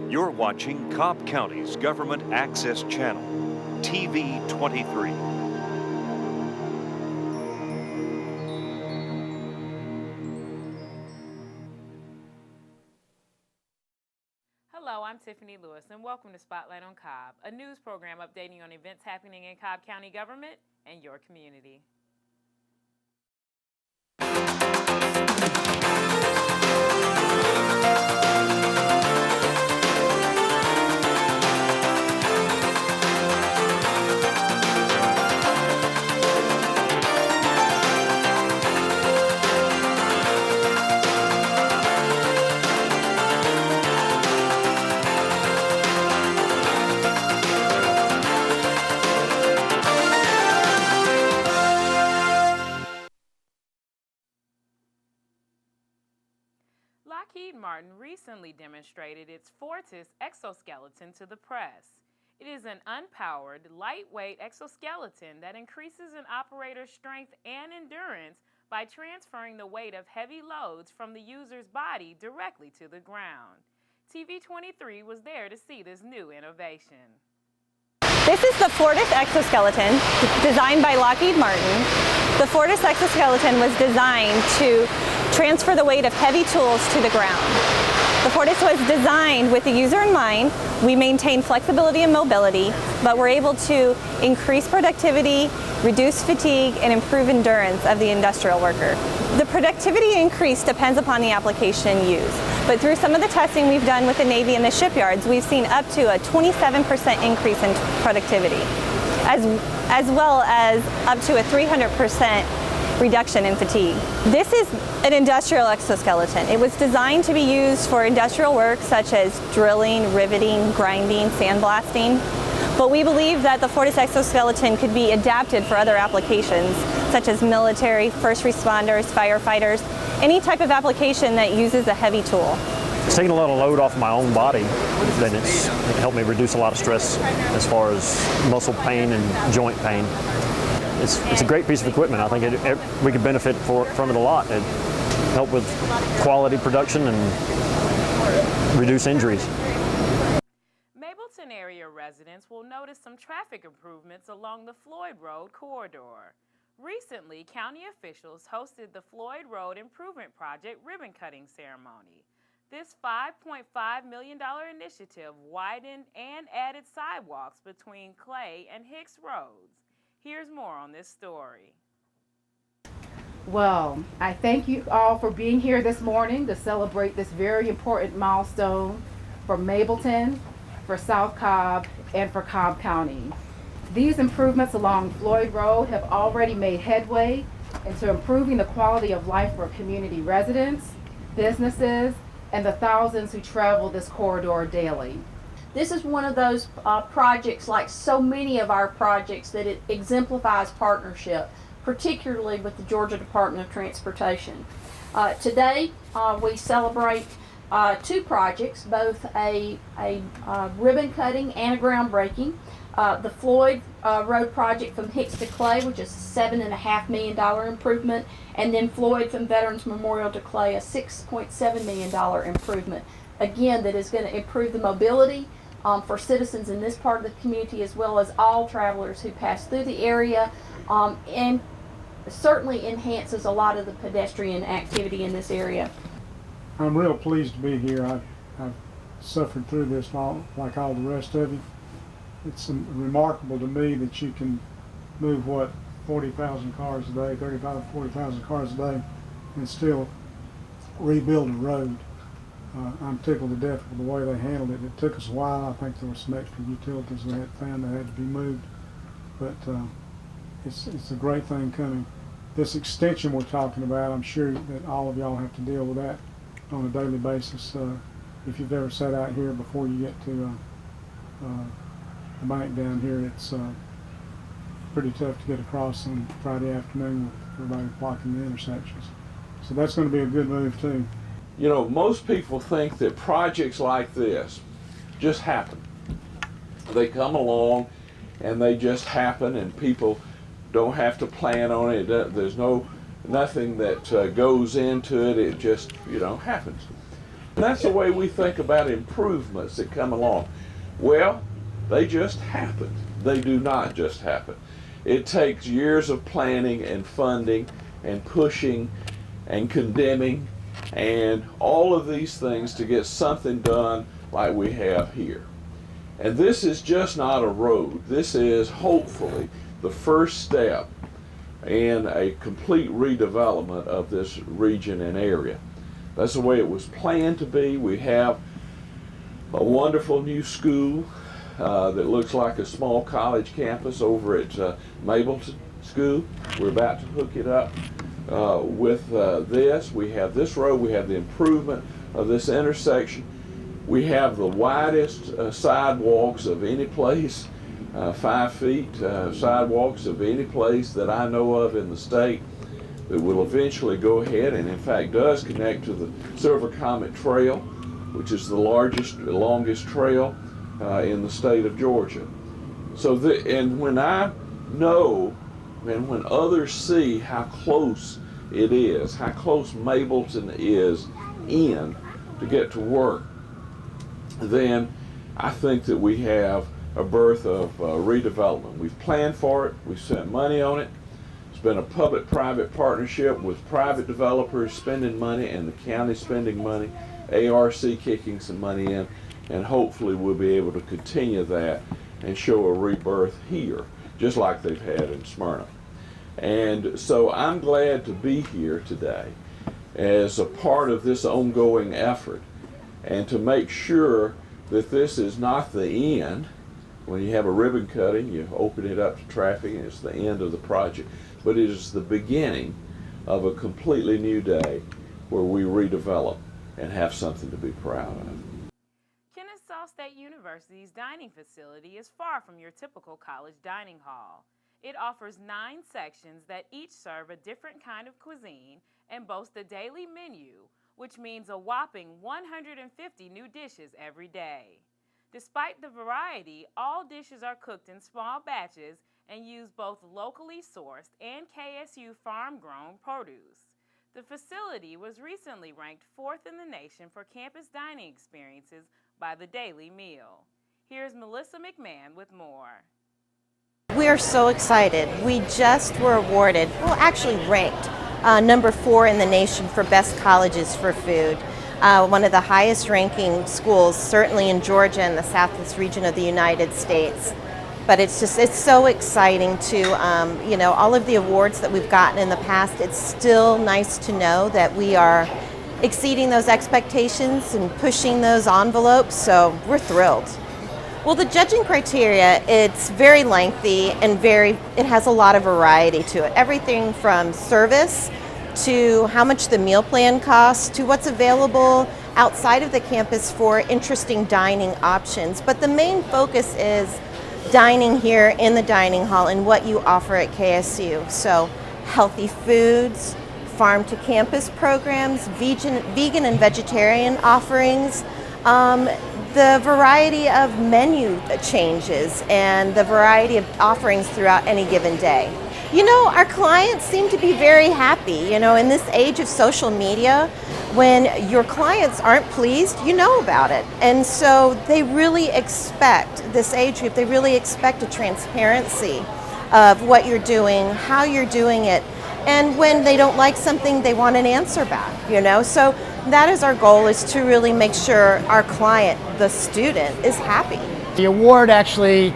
You're watching Cobb County's Government Access Channel, TV 23. Hello, I'm Tiffany Lewis, and welcome to Spotlight on Cobb, a news program updating on events happening in Cobb County government and your community. Lockheed Martin recently demonstrated its Fortis exoskeleton to the press. It is an unpowered, lightweight exoskeleton that increases an operator's strength and endurance by transferring the weight of heavy loads from the user's body directly to the ground. TV 23 was there to see this new innovation. This is the Fortis exoskeleton designed by Lockheed Martin. The Fortis exoskeleton was designed to transfer the weight of heavy tools to the ground. The Fortis was designed with the user in mind. We maintain flexibility and mobility, but we're able to increase productivity, reduce fatigue, and improve endurance of the industrial worker. The productivity increase depends upon the application used, but through some of the testing we've done with the Navy and the shipyards, we've seen up to a 27% increase in productivity, as well as up to a 300% reduction in fatigue. This is an industrial exoskeleton. It was designed to be used for industrial work such as drilling, riveting, grinding, sandblasting. But we believe that the Fortis exoskeleton could be adapted for other applications such as military, first responders, firefighters, any type of application that uses a heavy tool. It's taking a lot of load off my own body, then it helped me reduce a lot of stress as far as muscle pain and joint pain. It's a great piece of equipment. I think we could benefit from it a lot. It help with quality production and reduce injuries. Mableton area residents will notice some traffic improvements along the Floyd Road corridor. Recently, county officials hosted the Floyd Road Improvement Project ribbon cutting ceremony. This $5.5 million initiative widened and added sidewalks between Clay and Hicks Roads. Here's more on this story. Well, I thank you all for being here this morning to celebrate this very important milestone for Mableton, for South Cobb, and for Cobb County. These improvements along Floyd Road have already made headway into improving the quality of life for community residents, businesses, and the thousands who travel this corridor daily. This is one of those projects, like so many of our projects, that it exemplifies partnership, particularly with the Georgia Department of Transportation. Today, we celebrate two projects, both a ribbon cutting and a groundbreaking. The Floyd Road project from Hicks to Clay, which is a $7.5 million improvement, and then Floyd from Veterans Memorial to Clay, a $6.7 million improvement. Again, that is going to improve the mobility for citizens in this part of the community, as well as all travelers who pass through the area, and certainly enhances a lot of the pedestrian activity in this area. I'm real pleased to be here. I've suffered through this like all the rest of you. It's remarkable to me that you can move, 40,000 cars a day, 35,000, 40,000 cars a day, and still rebuild a road. I'm tickled to death with the way they handled it. It took us a while. I think there were some extra utilities we had found that had to be moved, but it's a great thing coming. This extension we're talking about, I'm sure that all of y'all have to deal with that on a daily basis. If you've ever sat out here before you get to the bank down here, it's pretty tough to get across on Friday afternoon with everybody blocking the intersections. So that's going to be a good move too. You know, most people think that projects like this just happen. They come along and they just happen, and people don't have to plan on it. There's nothing that goes into it. It just, happens. And that's the way we think about improvements that come along. Well, they just happen. They do not just happen. It takes years of planning and funding and pushing and condemning and all of these things to get something done like we have here. And this is just not a road. This is hopefully the first step in a complete redevelopment of this region and area. That's the way it was planned to be. We have a wonderful new school that looks like a small college campus over at Mableton School. We're about to hook it up with this. We have this road. We have the improvement of this intersection. We have the widest sidewalks of any place, 5 feet sidewalks of any place that I know of in the state, that will eventually go ahead and in fact does connect to the Silver Comet Trail, which is the longest trail in the state of Georgia. So and when I know and when others see how close it is, how close Mableton is in to get to work, then I think that we have a birth of redevelopment. We've planned for it, we've spent money on it. It's been a public-private partnership with private developers spending money and the county spending money, ARC kicking some money in, and hopefully we'll be able to continue that and show a rebirth here, just like they've had in Smyrna. And so I'm glad to be here today as a part of this ongoing effort, and to make sure that this is not the end. When you have a ribbon cutting, you open it up to traffic and it's the end of the project. But it is the beginning of a completely new day where we redevelop and have something to be proud of. Kennesaw State University's dining facility is far from your typical college dining hall. It offers 9 sections that each serve a different kind of cuisine and boast a daily menu, which means a whopping 150 new dishes every day. Despite the variety, all dishes are cooked in small batches and use both locally sourced and KSU farm-grown produce. The facility was recently ranked 4th in the nation for campus dining experiences by the Daily Meal. Here's Melissa McMahon with more. We are so excited. We just were awarded, well, actually ranked number 4 in the nation for best colleges for food. One of the highest ranking schools, certainly in Georgia and the southeast region of the United States. But it's so exciting to, all of the awards that we've gotten in the past, it's still nice to know that we are exceeding those expectations and pushing those envelopes, so we're thrilled. Well, the judging criteria, it's very lengthy and it has a lot of variety to it. Everything from service to how much the meal plan costs to what's available outside of the campus for interesting dining options. But the main focus is dining here in the dining hall and what you offer at KSU. So healthy foods, farm to campus programs, vegan and vegetarian offerings, the variety of menu changes and the variety of offerings throughout any given day. Our clients seem to be very happy. In this age of social media, when your clients aren't pleased, you know about it. And so they really expect, this age group, they really expect a transparency of what you're doing, how you're doing it. And when they don't like something, they want an answer back, So that is our goal, is to really make sure our client, the student, is happy. The award actually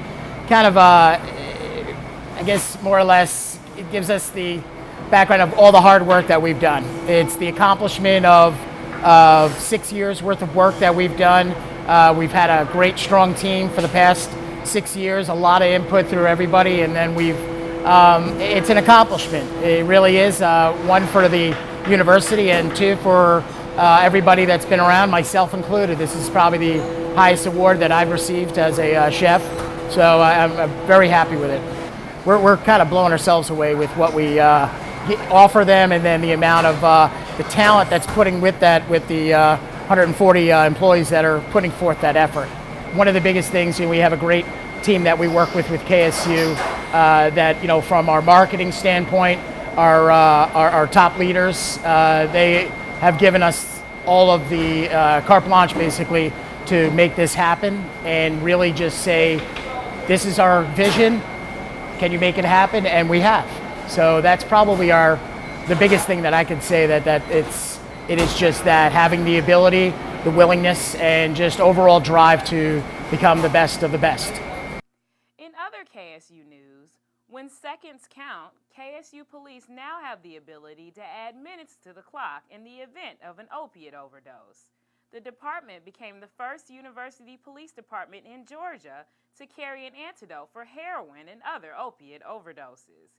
kind of, I guess more or less, it gives us the background of all the hard work that we've done. It's the accomplishment of 6 years worth of work that we've done. We've had a great, strong team for the past 6 years, a lot of input through everybody, and then it's an accomplishment. It really is, one for the university and 2 for everybody that's been around, myself included. This is probably the highest award that I've received as a chef, so I'm very happy with it. We're kind of blowing ourselves away with what we offer them, and then the amount of the talent that's putting with that, with the 140 employees that are putting forth that effort. One of the biggest things, we have a great team that we work with KSU that, from our marketing standpoint, our top leaders, they have given us all of the carte blanche basically to make this happen and really just say, this is our vision, can you make it happen? And we have. So that's probably the biggest thing that I can say, that it is just that, having the ability, the willingness, and just overall drive to become the best of the best. In other KSU news, when seconds count, KSU police now have the ability to add minutes to the clock in the event of an opiate overdose. The department became the first university police department in Georgia to carry an antidote for heroin and other opiate overdoses.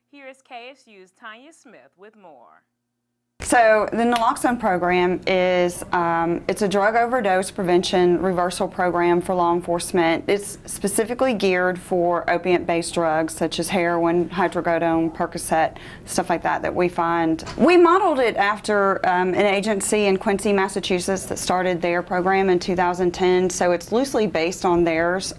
Here is KSU's Tanya Smith with more. So the naloxone program is it's a drug overdose prevention reversal program for law enforcement. It's specifically geared for opiate-based drugs such as heroin, hydrocodone, Percocet, stuff like that we find. We modeled it after an agency in Quincy, Massachusetts that started their program in 2010, so it's loosely based on theirs.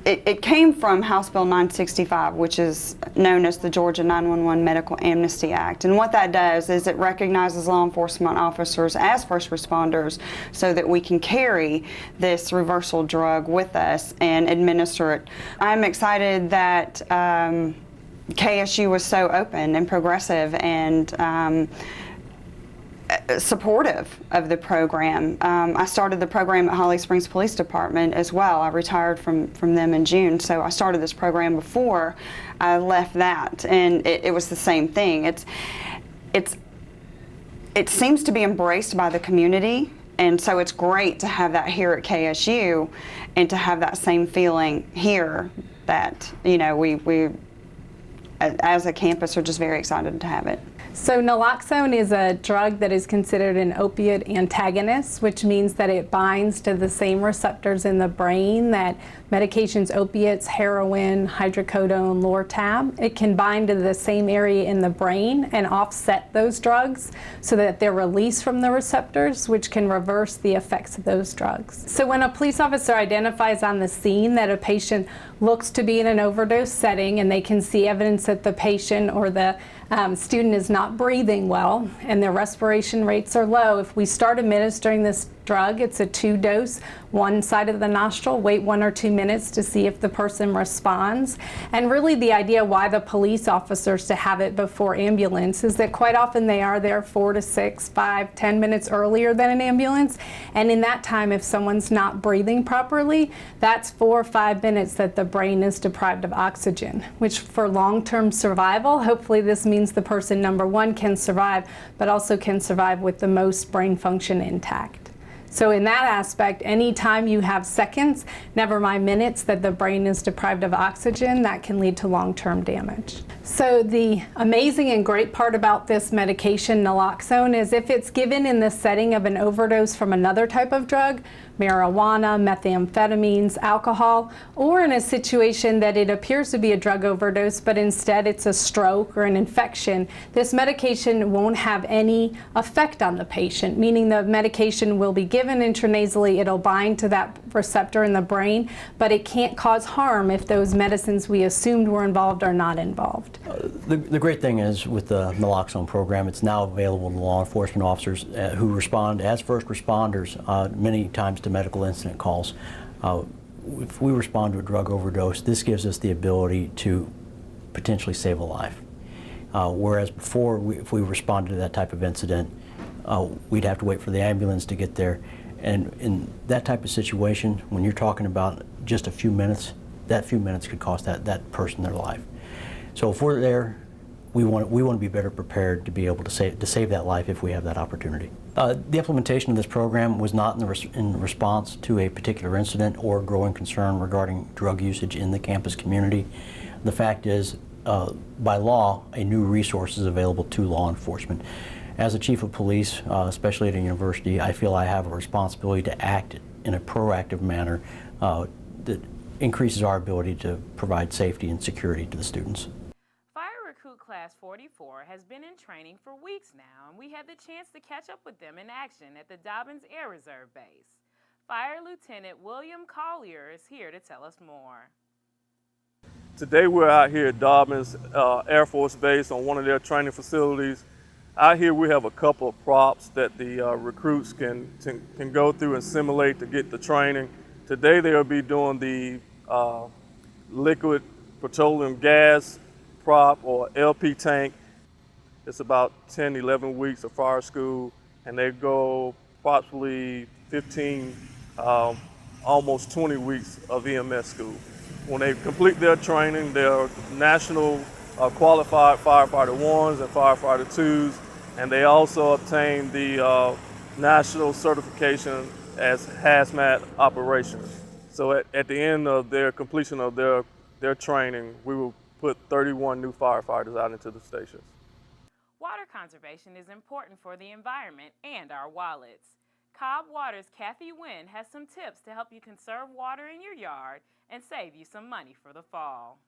It came from House Bill 965, which is known as the Georgia 911 Medical Amnesty Act. And what that does is it recognizes law enforcement officers as first responders so that we can carry this reversal drug with us and administer it. I'm excited that KSU was so open and progressive and supportive of the program. I started the program at Holly Springs Police Department as well. I retired from them in June, so I started this program before I left that, and it was the same thing. It seems to be embraced by the community, and so it's great to have that here at KSU and to have that same feeling here that, you know, we as a campus are just very excited to have it. So naloxone is a drug that is considered an opiate antagonist, which means that it binds to the same receptors in the brain that medications, opiates, heroin, hydrocodone, Lortab. It can bind to the same area in the brain and offset those drugs so that they're released from the receptors, which can reverse the effects of those drugs. So when a police officer identifies on the scene that a patient looks to be in an overdose setting and they can see evidence that the patient or the student is not breathing well and their respiration rates are low, if we start administering this drug, it's a 2-dose, one side of the nostril, wait 1 or 2 minutes to see if the person responds. And really the idea why the police officers to have it before ambulance is that quite often they are there 4 to 6, 5, 10 minutes earlier than an ambulance. And in that time, if someone's not breathing properly, that's 4 or 5 minutes that the brain is deprived of oxygen, which for long-term survival, hopefully this means the person, number one, can survive, but also can survive with the most brain function intact. So in that aspect, any time you have seconds, never mind minutes, that the brain is deprived of oxygen, that can lead to long-term damage. So the amazing and great part about this medication, naloxone, is if it's given in the setting of an overdose from another type of drug, marijuana, methamphetamines, alcohol, or in a situation that it appears to be a drug overdose, but instead it's a stroke or an infection, this medication won't have any effect on the patient, meaning the medication will be given intranasally, it'll bind to that receptor in the brain, but it can't cause harm if those medicines we assumed were involved are not involved. The great thing is with the naloxone program, it's now available to law enforcement officers who respond as first responders many times to medical incident calls. If we respond to a drug overdose, this gives us the ability to potentially save a life. Whereas before, if we responded to that type of incident, we'd have to wait for the ambulance to get there. And in that type of situation, when you're talking about just a few minutes, that few minutes could cost that person their life. So if we're there, we want to be better prepared to be able to save that life if we have that opportunity. The implementation of this program was not in response to a particular incident or growing concern regarding drug usage in the campus community. The fact is, by law, a new resource is available to law enforcement. As a chief of police, especially at a university, I feel I have a responsibility to act in a proactive manner that increases our ability to provide safety and security to the students. Class 44 has been in training for weeks now, and we had the chance to catch up with them in action at the Dobbins Air Reserve Base. Fire Lieutenant William Collier is here to tell us more. Today we're out here at Dobbins Air Force Base on one of their training facilities. Out here we have a couple of props that the recruits can go through and simulate to get the training. Today they'll be doing the liquid petroleum gas prop or LP tank. It's about 10, 11 weeks of fire school, and they go approximately 15, almost 20 weeks of EMS school. When they complete their training, they're national qualified firefighter 1s and firefighter 2s, and they also obtain the national certification as hazmat operations. So at the end of their completion of their training, we will put 31 new firefighters out into the stations. Water conservation is important for the environment and our wallets. Cobb Water's Kathy Wynn has some tips to help you conserve water in your yard and save you some money for the fall.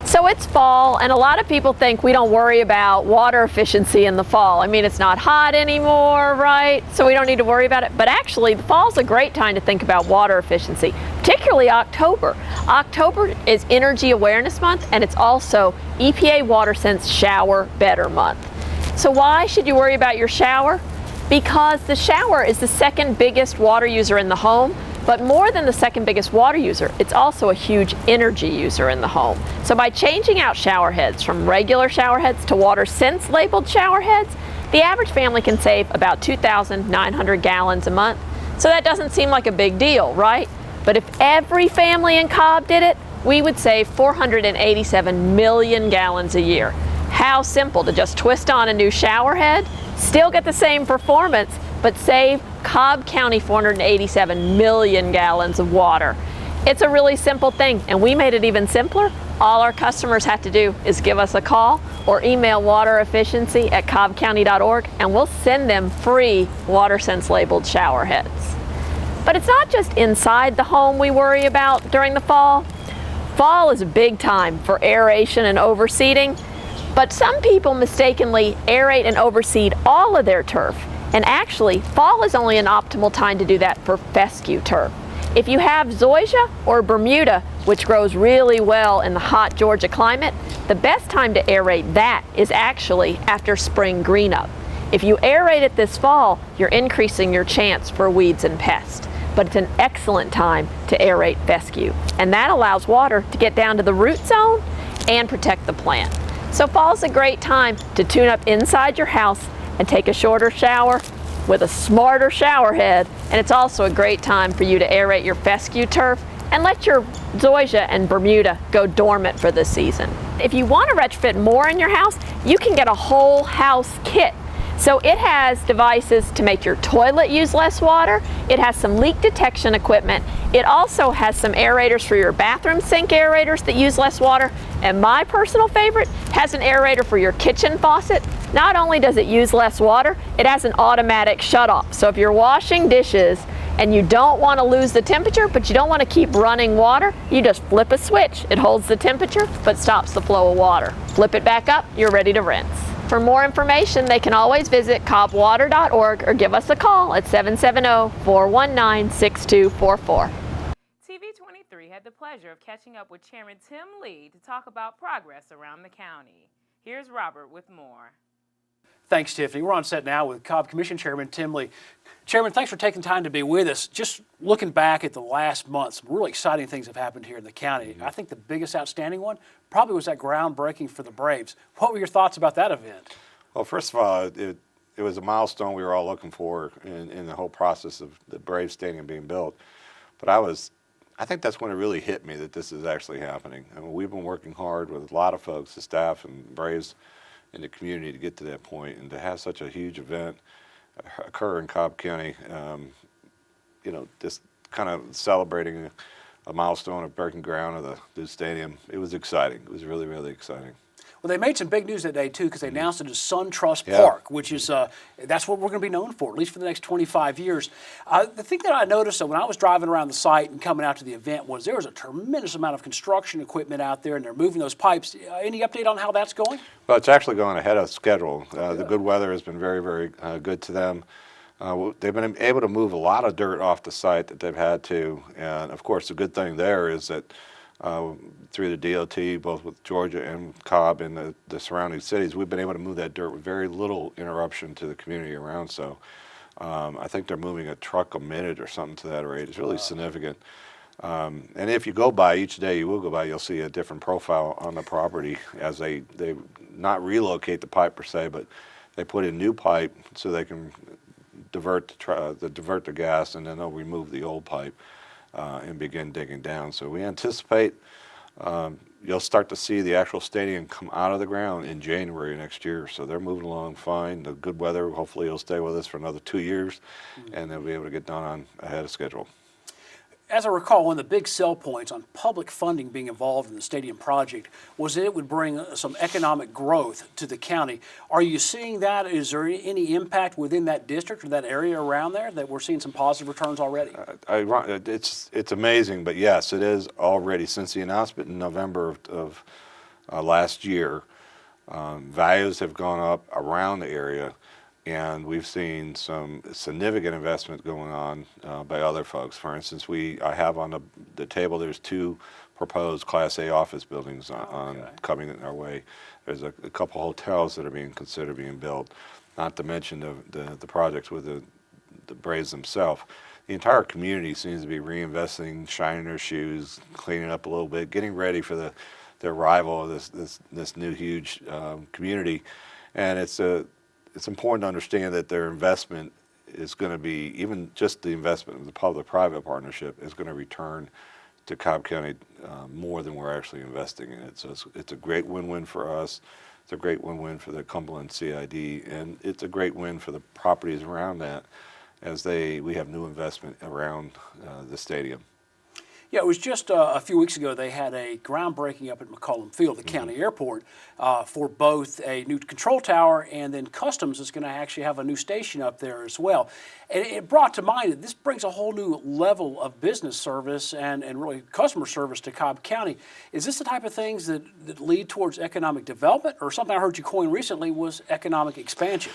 So it's fall, and a lot of people think we don't worry about water efficiency in the fall. I mean, it's not hot anymore, right? So we don't need to worry about it. But actually, the fall's a great time to think about water efficiency, particularly October. October is Energy Awareness Month, and it's also EPA WaterSense Shower Better Month. So why should you worry about your shower? Because the shower is the second biggest water user in the home. But more than the second biggest water user, it's also a huge energy user in the home. So by changing out shower heads from regular shower heads to WaterSense labeled shower heads, the average family can save about 2,900 gallons a month. So that doesn't seem like a big deal, right? But if every family in Cobb did it, we would save 487 million gallons a year. How simple to just twist on a new shower head, still get the same performance, but save Cobb County 487 million gallons of water. It's a really simple thing, and we made it even simpler. All our customers have to do is give us a call or email waterefficiency@cobbcounty.org, and we'll send them free WaterSense labeled shower heads. But it's not just inside the home we worry about during the fall. Fall is a big time for aeration and overseeding, but some people mistakenly aerate and overseed all of their turf. And actually, fall is only an optimal time to do that for fescue turf. If you have zoysia or Bermuda, which grows really well in the hot Georgia climate, the best time to aerate that is actually after spring green up. If you aerate it this fall, you're increasing your chance for weeds and pests. But it's an excellent time to aerate fescue. And that allows water to get down to the root zone and protect the plant. So fall's a great time to tune up inside your house and take a shorter shower with a smarter shower head. And it's also a great time for you to aerate your fescue turf and let your zoysia and Bermuda go dormant for the season. If you want to retrofit more in your house, you can get a whole house kit. So it has devices to make your toilet use less water. It has some leak detection equipment. It also has some aerators for your bathroom sink aerators that use less water. And my personal favorite has an aerator for your kitchen faucet. Not only does it use less water, it has an automatic shutoff. So if you're washing dishes and you don't want to lose the temperature, but you don't want to keep running water, you just flip a switch. It holds the temperature, but stops the flow of water. Flip it back up, you're ready to rinse. For more information, they can always visit cobbwater.org or give us a call at 770-419-6244. TV23 had the pleasure of catching up with Chairman Tim Lee to talk about progress around the county. Here's Robert with more. Thanks, Tiffany. We're on set now with Cobb Commission Chairman Tim Lee. Chairman, thanks for taking time to be with us. Just looking back at the last month, some really exciting things have happened here in the county. I think the biggest outstanding one probably was that groundbreaking for the Braves. What were your thoughts about that event? Well, first of all, it was a milestone we were all looking for in the whole process of the Braves Stadium being built. But I think that's when it really hit me that this is actually happening. I mean, we've been working hard with a lot of folks, the staff and Braves in the community to get to that point, and to have such a huge event occur in Cobb County, you know, just kind of celebrating a milestone of breaking ground of the new stadium. It was exciting. It was really, really exciting. Well, they made some big news that day, too, because they announced it as SunTrust Park, which is, that's what we're going to be known for, at least for the next 25 years. The thing that I noticed when I was driving around the site and coming out to the event was there was a tremendous amount of construction equipment out there, and they're moving those pipes. Any update on how that's going? Well, it's actually going ahead of schedule. The good weather has been very, very good to them. They've been able to move a lot of dirt off the site that they've had to, and of course the good thing there is that through the DOT, both with Georgia and Cobb and the surrounding cities. We've been able to move that dirt with very little interruption to the community around. So I think they're moving a truck a minute or something to that rate. It's really significant. And if you go by each day, you will go by, you'll see a different profile on the property as they not relocate the pipe per se, but they put in new pipe so they can divert the gas, and then they'll remove the old pipe and begin digging down. So we anticipate you'll start to see the actual stadium come out of the ground in January next year. So they're moving along fine. The good weather, hopefully, will stay with us for another 2 years, and they'll be able to get done ahead of schedule. As I recall, one of the big sell points on public funding being involved in the stadium project was that it would bring some economic growth to the county. Are you seeing that? Is there any impact within that district or that area around there that we're seeing some positive returns already? It's amazing, but yes, it is already. Since the announcement in November of last year, values have gone up around the area. And we've seen some significant investment going on by other folks. For instance, I have on the table, there's 2 proposed Class A office buildings coming in our way. There's a couple hotels that are being considered being built, not to mention the projects with the Braves themselves. The entire community seems to be reinvesting, shining their shoes, cleaning up a little bit, getting ready for the arrival of this new huge community. And it's important to understand that their investment is going to be, even just the investment of the public-private partnership is going to return to Cobb County more than we're actually investing in it. So it's a great win-win for us. It's a great win-win for the Cumberland CID, and it's a great win for the properties around that as we have new investment around the stadium. Yeah, it was just a few weeks ago they had a groundbreaking up at McCollum Field, the county airport, for both a new control tower, and then Customs is going to actually have a new station up there as well. And it brought to mind that this brings a whole new level of business service and really customer service to Cobb County. Is this the type of things that lead towards economic development, or something I heard you coin recently was economic expansion?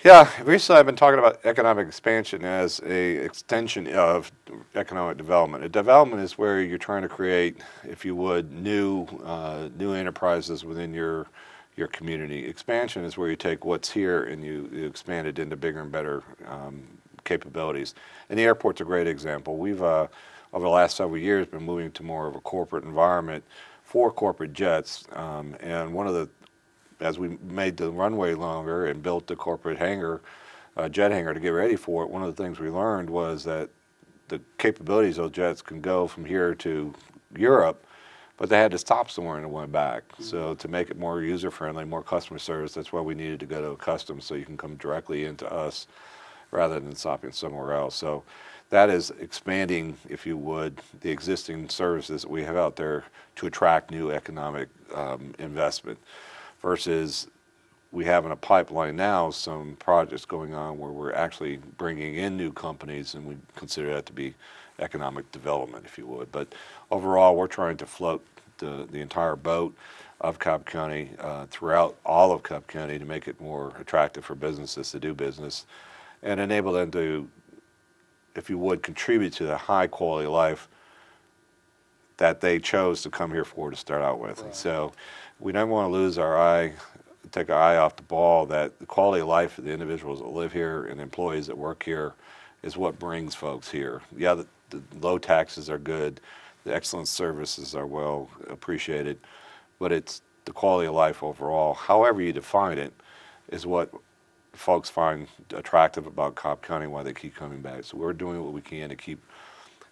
Yeah, recently I've been talking about economic expansion as a extension of economic development. A development is where you're trying to create, if you would, new enterprises within your community. Expansion is where you take what's here and you expand it into bigger and better capabilities. And the airport's a great example. We've over the last several years been moving to more of a corporate environment for corporate jets, and as we made the runway longer and built the corporate hangar, jet hangar to get ready for it, one of the things we learned was that the capabilities of those jets can go from here to Europe, but they had to stop somewhere and it went back. So to make it more user-friendly, more customer service, that's why we needed to go to a Customs so you can come directly into us rather than stopping somewhere else. So that is expanding, if you would, the existing services that we have out there to attract new economic investment. Versus we have in a pipeline now some projects going on where we're actually bringing in new companies, and we consider that to be economic development, if you would. But overall, we're trying to float the entire boat of Cobb County throughout all of Cobb County to make it more attractive for businesses to do business and enable them to, if you would, contribute to the high quality of life that they chose to come here for to start out with. Right. And so we don't want to lose our eye, take our eye off the ball, that the quality of life of the individuals that live here and employees that work here is what brings folks here. Yeah, the low taxes are good, the excellent services are well appreciated, but it's the quality of life overall, however you define it, is what folks find attractive about Cobb County, why they keep coming back. So we're doing what we can to keep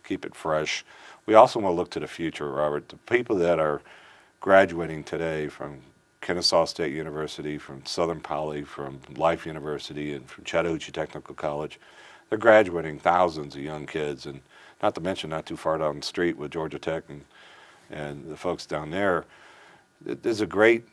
it fresh. We also want to look to the future, Robert. The people that are graduating today from Kennesaw State University, from Southern Poly, from Life University, and from Chattahoochee Technical College, they're graduating thousands of young kids, and not to mention not too far down the street with Georgia Tech and the folks down there. There's a great,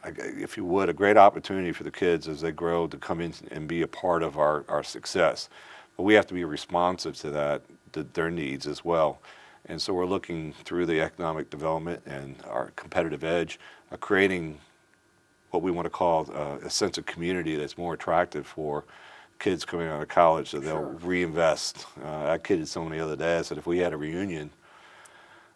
if you would, a great opportunity for the kids as they grow to come in and be a part of our success. But we have to be responsive to that, to their needs as well. And so we're looking through the economic development and our competitive edge, creating what we want to call a sense of community that's more attractive for kids coming out of college, so they'll reinvest. I kidded someone the other day, I said if we had a reunion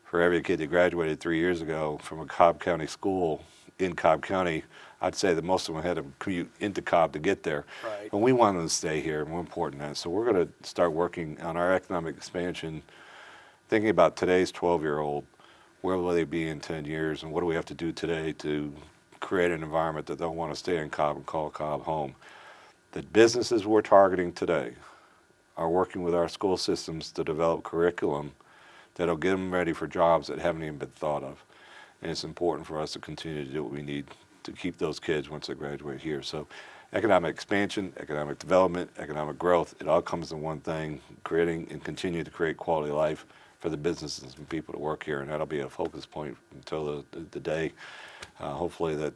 for every kid that graduated 3 years ago from a Cobb County school in Cobb County, I'd say that most of them had to commute into Cobb to get there. Right. And we want them to stay here, more important than that. So we're going to start working on our economic expansion, thinking about today's 12-year-old, where will they be in 10 years, and what do we have to do today to create an environment that they'll want to stay in Cobb and call Cobb home. The businesses we're targeting today are working with our school systems to develop curriculum that'll get them ready for jobs that haven't even been thought of. And it's important for us to continue to do what we need to keep those kids once they graduate here. So economic expansion, economic development, economic growth, it all comes in one thing, creating and continue to create quality of life for the businesses and people to work here, and that'll be a focus point until the day, hopefully, that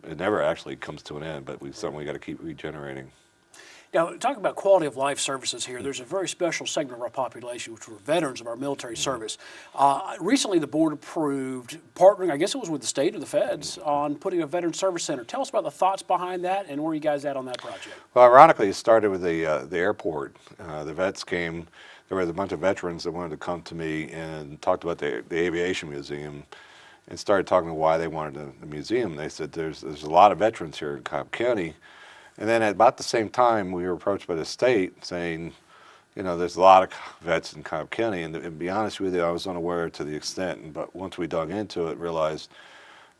it never actually comes to an end, but we've certainly got to keep regenerating. Now, talking about quality of life services here, there's a very special segment of our population, which were veterans of our military service. Recently, the board approved partnering, I guess it was with the state or the feds, on putting a veteran service center. Tell us about the thoughts behind that and where you guys at on that project. Well, ironically, it started with the airport. The vets came. There was a bunch of veterans that wanted to come to me and talked about the aviation museum and started talking about why they wanted the museum. They said there's a lot of veterans here in Cobb County. And then at about the same time, we were approached by the state saying, you know, there's a lot of vets in Cobb County. And to be honest with you, I was unaware to the extent. But once we dug into it, realized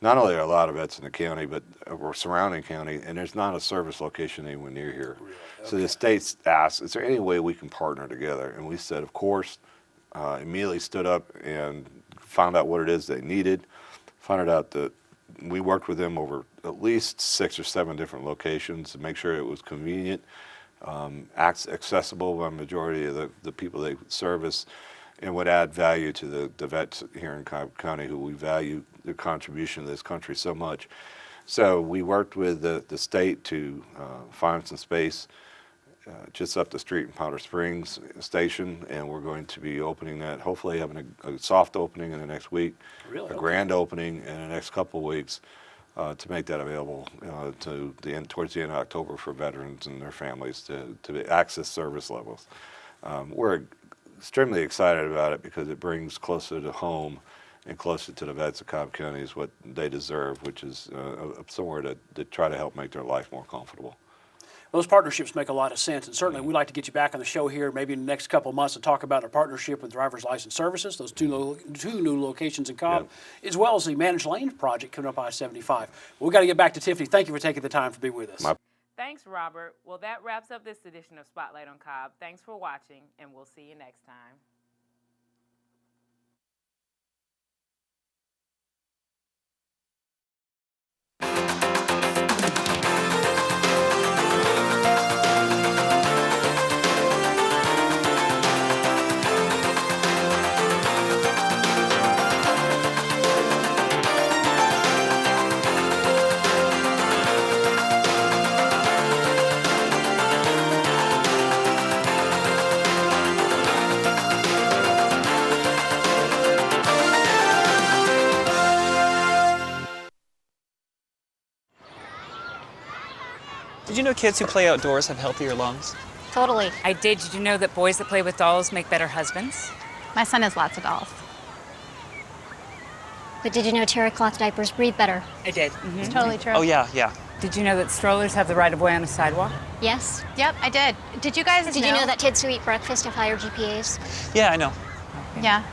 not only are there a lot of vets in the county, but we're surrounding county, and there's not a service location anywhere near here. Really? Okay. So the state asked, is there any way we can partner together? And we said, of course. Immediately stood up and found out what it is they needed, found out that we worked with them over at least 6 or 7 different locations to make sure it was convenient, accessible by the majority of the people they service, and would add value to the vets here in Cobb County who we value their contribution to this country so much. So we worked with the state to find some space just up the street in Powder Springs Station, and we're going to be opening that, hopefully having a soft opening in the next week, really? A grand opening in the next couple of weeks to make that available towards the end of October for veterans and their families to access service levels. We're extremely excited about it because it brings closer to home and closer to the vets of Cobb County is what they deserve, which is somewhere to try to help make their life more comfortable. Those partnerships make a lot of sense, and certainly we'd like to get you back on the show here maybe in the next couple of months to talk about our partnership with Driver's License Services, those two new locations in Cobb, as well as the Managed Lanes project coming up I-75. We've got to get back to Tiffany. Thank you for taking the time to be with us. Thanks, Robert. Well, that wraps up this edition of Spotlight on Cobb. Thanks for watching, and we'll see you next time. Did you know kids who play outdoors have healthier lungs? Totally. I did. Did you know that boys that play with dolls make better husbands? My son has lots of dolls. But did you know terry cloth diapers breathe better? I did. It's totally true. Oh, yeah. Did you know that strollers have the right of way on a sidewalk? Yes. Yep, I did. Did you guys Did you know that kids who eat breakfast have higher GPAs? Yeah, I know. Okay. Yeah.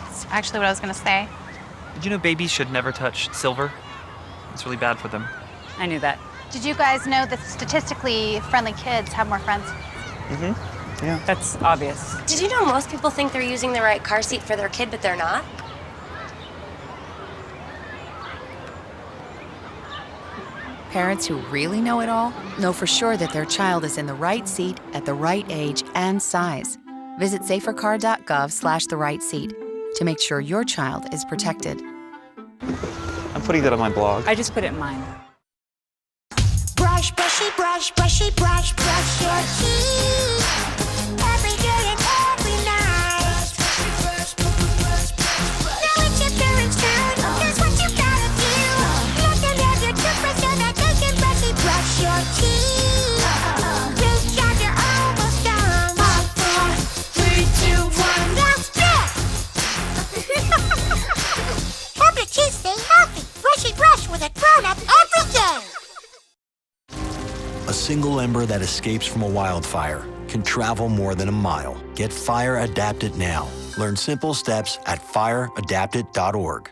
That's actually what I was going to say. Did you know babies should never touch silver? It's really bad for them. I knew that. Did you guys know that statistically friendly kids have more friends? Mm-hmm. Yeah. That's obvious. Did you know most people think they're using the right car seat for their kid, but they're not? Parents who really know it all know for sure that their child is in the right seat at the right age and size. Visit safercar.gov/the right seat to make sure your child is protected. I'm putting that on my blog. I just put it in mine. Brush, brushy, brush, brushy, brush, brush your teeth. Every day and every night. Now it's your parents' turn. Here's what you gotta do. Let them have your toothbrush so that they can brushy brush your teeth. Great job, you're almost done. 5, 4, 3, 2, 1, now stop. timber that escapes from a wildfire can travel more than a mile. Get Fire Adapted now. Learn simple steps at fireadapted.org.